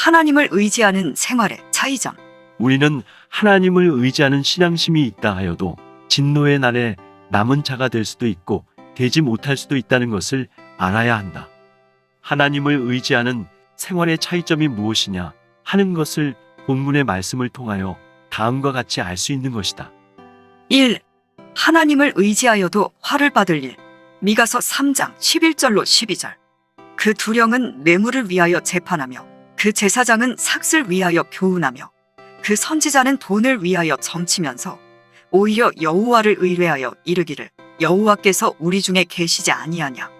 하나님을 의지하는 생활의 차이점. 우리는 하나님을 의지하는 신앙심이 있다 하여도 진노의 날에 남은 자가 될 수도 있고 되지 못할 수도 있다는 것을 알아야 한다. 하나님을 의지하는 생활의 차이점이 무엇이냐 하는 것을 본문의 말씀을 통하여 다음과 같이 알 수 있는 것이다. 1. 하나님을 의지하여도 화를 받을 일. 미가서 3장 11절로 12절. 그 두령은 뇌물을 위하여 재판하며 그 제사장은 삭슬 위하여 교훈하며 그 선지자는 돈을 위하여 점치면서 오히려 여호와를 의뢰하여 이르기를 여호와께서 우리 중에 계시지 아니하냐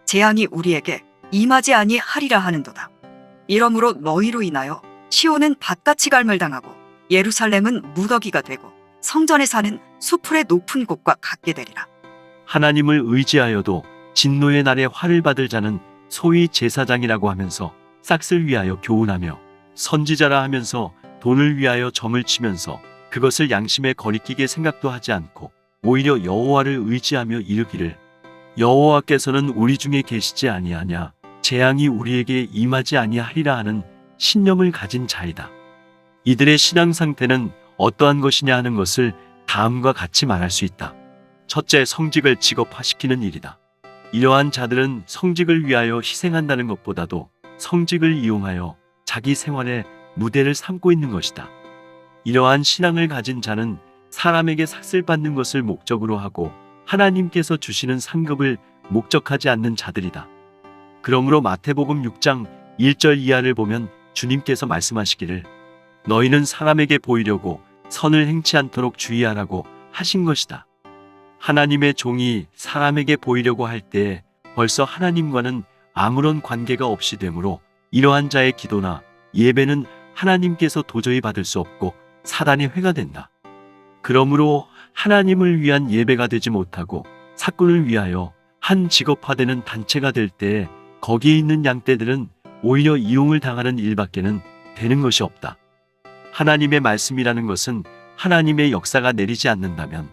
재앙이 우리에게 임하지 아니하리라 하는도다. 이러므로 너희로 인하여 시온은 밭같이 갈멸당하고 예루살렘은 무더기가 되고 성전에 사는 수풀의 높은 곳과 같게 되리라. 하나님을 의지하여도 진노의 날에 화를 받을 자는 소위 제사장이라고 하면서 싹을 위하여 교훈하며 선지자라 하면서 돈을 위하여 점을 치면서 그것을 양심에 거리끼게 생각도 하지 않고 오히려 여호와를 의지하며 이르기를 여호와께서는 우리 중에 계시지 아니하냐 재앙이 우리에게 임하지 아니하리라 하는 신념을 가진 자이다. 이들의 신앙 상태는 어떠한 것이냐 하는 것을 다음과 같이 말할 수 있다. 첫째, 성직을 직업화시키는 일이다. 이러한 자들은 성직을 위하여 희생한다는 것보다도 성직을 이용하여 자기 생활의 무대를 삼고 있는 것이다. 이러한 신앙을 가진 자는 사람에게 삭슬 받는 것을 목적으로 하고 하나님께서 주시는 상급을 목적하지 않는 자들이다. 그러므로 마태복음 6장 1절 이하를 보면 주님께서 말씀하시기를 너희는 사람에게 보이려고 선을 행치 않도록 주의하라고 하신 것이다. 하나님의 종이 사람에게 보이려고 할 때에 벌써 하나님과는 아무런 관계가 없이 되므로 이러한 자의 기도나 예배는 하나님께서 도저히 받을 수 없고 사단의 회가 된다. 그러므로 하나님을 위한 예배가 되지 못하고 사꾼을 위하여 한 직업화되는 단체가 될 때에 거기에 있는 양떼들은 오히려 이용을 당하는 일밖에는 되는 것이 없다. 하나님의 말씀이라는 것은 하나님의 역사가 내리지 않는다면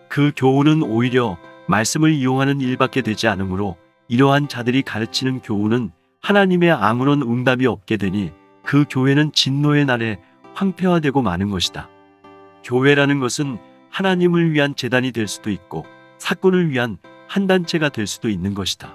그 교훈은 오히려 말씀을 이용하는 일밖에 되지 않으므로 이러한 자들이 가르치는 교훈은 하나님의 아무런 응답이 없게 되니 그 교회는 진노의 날에 황폐화되고 마는 것이다. 교회라는 것은 하나님을 위한 제단이 될 수도 있고 사꾼을 위한 한 단체가 될 수도 있는 것이다.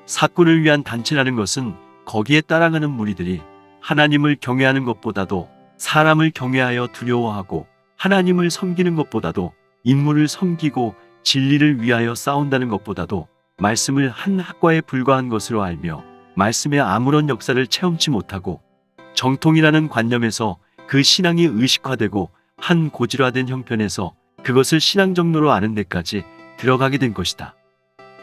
사꾼을 위한 단체라는 것은 거기에 따라가는 무리들이 하나님을 경외하는 것보다도 사람을 경외하여 두려워하고 하나님을 섬기는 것보다도 인물을 섬기고 진리를 위하여 싸운다는 것보다도 말씀을 한 학과에 불과한 것으로 알며 말씀의 아무런 역사를 체험치 못하고 정통이라는 관념에서 그 신앙이 의식화되고 한 고질화된 형편에서 그것을 신앙 정도로 아는 데까지 들어가게 된 것이다.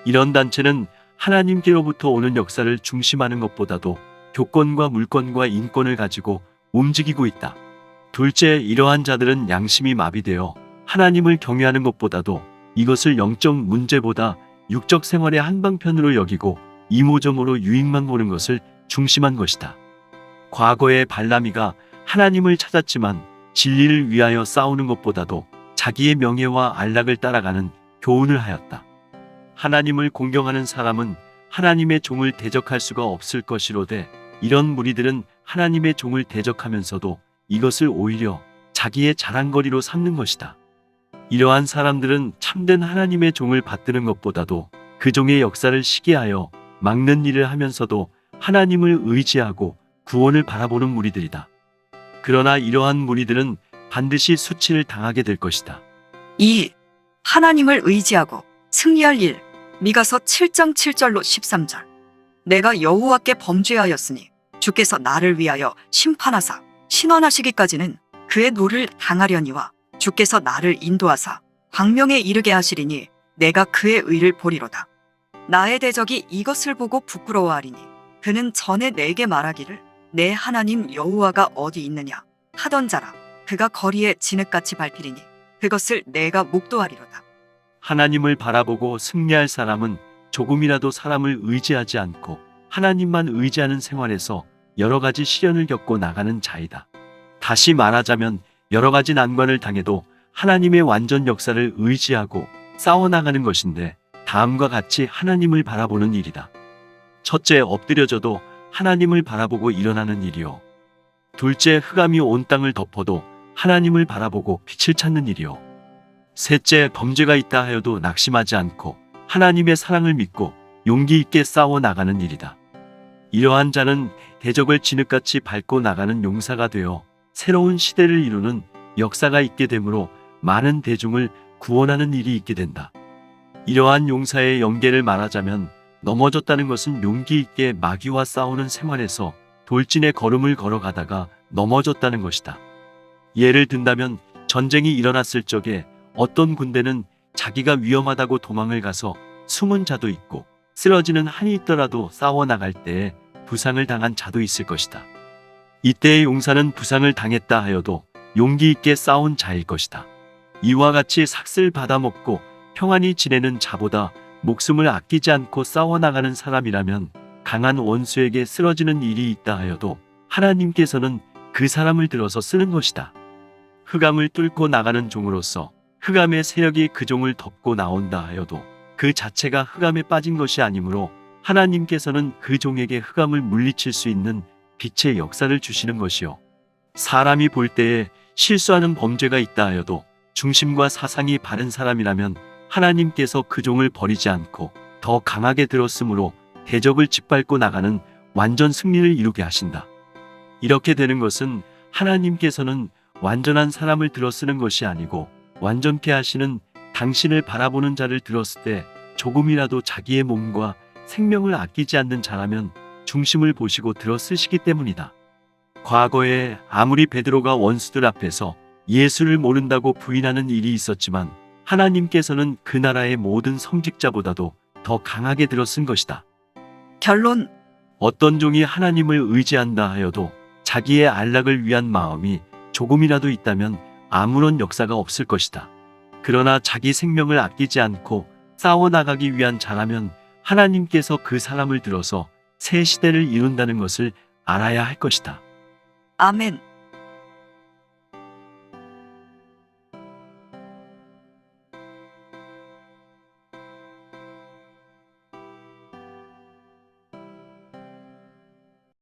이런 단체는 하나님께로부터 오는 역사를 중심하는 것보다도 교권과 물권과 인권을 가지고 움직이고 있다. 둘째, 이러한 자들은 양심이 마비되어 하나님을 경외하는 것보다도 이것을 영적 문제보다 육적 생활의 한방편으로 여기고 이모저모로 유익만 보는 것을 중심한 것이다. 과거의 발람이가 하나님을 찾았지만 진리를 위하여 싸우는 것보다도 자기의 명예와 안락을 따라가는 교훈을 하였다. 하나님을 공경하는 사람은 하나님의 종을 대적할 수가 없을 것이로되 이런 무리들은 하나님의 종을 대적하면서도 이것을 오히려 자기의 자랑거리로 삼는 것이다. 이러한 사람들은 참된 하나님의 종을 받드는 것보다도 그 종의 역사를 시기하여 막는 일을 하면서도 하나님을 의지하고 구원을 바라보는 무리들이다. 그러나 이러한 무리들은 반드시 수치를 당하게 될 것이다. 2. 하나님을 의지하고 승리할 일. 미가서 7장 7절로 13절. 내가 여호와께 범죄하였으니 주께서 나를 위하여 심판하사 신원하시기까지는 그의 노를 당하려니와 주께서 나를 인도하사 광명에 이르게 하시리니 내가 그의 의를 보리로다. 나의 대적이 이것을 보고 부끄러워하리니 그는 전에 내게 말하기를 내 하나님 여호와가 어디 있느냐 하던 자라. 그가 거리에 진흙같이 밟히리니 그것을 내가 목도하리로다. 하나님을 바라보고 승리할 사람은 조금이라도 사람을 의지하지 않고 하나님만 의지하는 생활에서 여러 가지 시련을 겪고 나가는 자이다. 다시 말하자면 여러 가지 난관을 당해도 하나님의 완전 역사를 의지하고 싸워나가는 것인데 다음과 같이 하나님을 바라보는 일이다. 첫째, 엎드려져도 하나님을 바라보고 일어나는 일이요. 둘째, 흑암이 온 땅을 덮어도 하나님을 바라보고 빛을 찾는 일이요. 셋째, 범죄가 있다 하여도 낙심하지 않고 하나님의 사랑을 믿고 용기 있게 싸워 나가는 일이다. 이러한 자는 대적을 진흙같이 밟고 나가는 용사가 되어 새로운 시대를 이루는 역사가 있게 되므로 많은 대중을 구원하는 일이 있게 된다. 이러한 용사의 연계를 말하자면 넘어졌다는 것은 용기 있게 마귀와 싸우는 생활에서 돌진의 걸음을 걸어가다가 넘어졌다는 것이다. 예를 든다면 전쟁이 일어났을 적에 어떤 군대는 자기가 위험하다고 도망을 가서 숨은 자도 있고 쓰러지는 한이 있더라도 싸워 나갈 때에 부상을 당한 자도 있을 것이다. 이때의 용사는 부상을 당했다 하여도 용기 있게 싸운 자일 것이다. 이와 같이 삭슬 받아먹고 평안히 지내는 자보다 목숨을 아끼지 않고 싸워나가는 사람이라면 강한 원수에게 쓰러지는 일이 있다 하여도 하나님께서는 그 사람을 들어서 쓰는 것이다. 흑암을 뚫고 나가는 종으로서 흑암의 세력이 그 종을 덮고 나온다 하여도 그 자체가 흑암에 빠진 것이 아니므로 하나님께서는 그 종에게 흑암을 물리칠 수 있는 빛의 역사를 주시는 것이요. 사람이 볼 때에 실수하는 범죄가 있다 하여도 중심과 사상이 바른 사람이라면 하나님께서 그 종을 버리지 않고 더 강하게 들었으므로 대적을 짓밟고 나가는 완전 승리를 이루게 하신다. 이렇게 되는 것은 하나님께서는 완전한 사람을 들어 쓰는 것이 아니고 완전케 하시는 당신을 바라보는 자를 들었을 때 조금이라도 자기의 몸과 생명을 아끼지 않는 자라면 중심을 보시고 들어 쓰시기 때문이다. 과거에 아무리 베드로가 원수들 앞에서 예수를 모른다고 부인하는 일이 있었지만 하나님께서는 그 나라의 모든 성직자보다도 더 강하게 들어 쓴 것이다. 결론. 어떤 종이 하나님을 의지한다 하여도 자기의 안락을 위한 마음이 조금이라도 있다면 아무런 역사가 없을 것이다. 그러나 자기 생명을 아끼지 않고 싸워나가기 위한 자라면 하나님께서 그 사람을 들어서 새 시대를 이룬다는 것을 알아야 할 것이다. 아멘.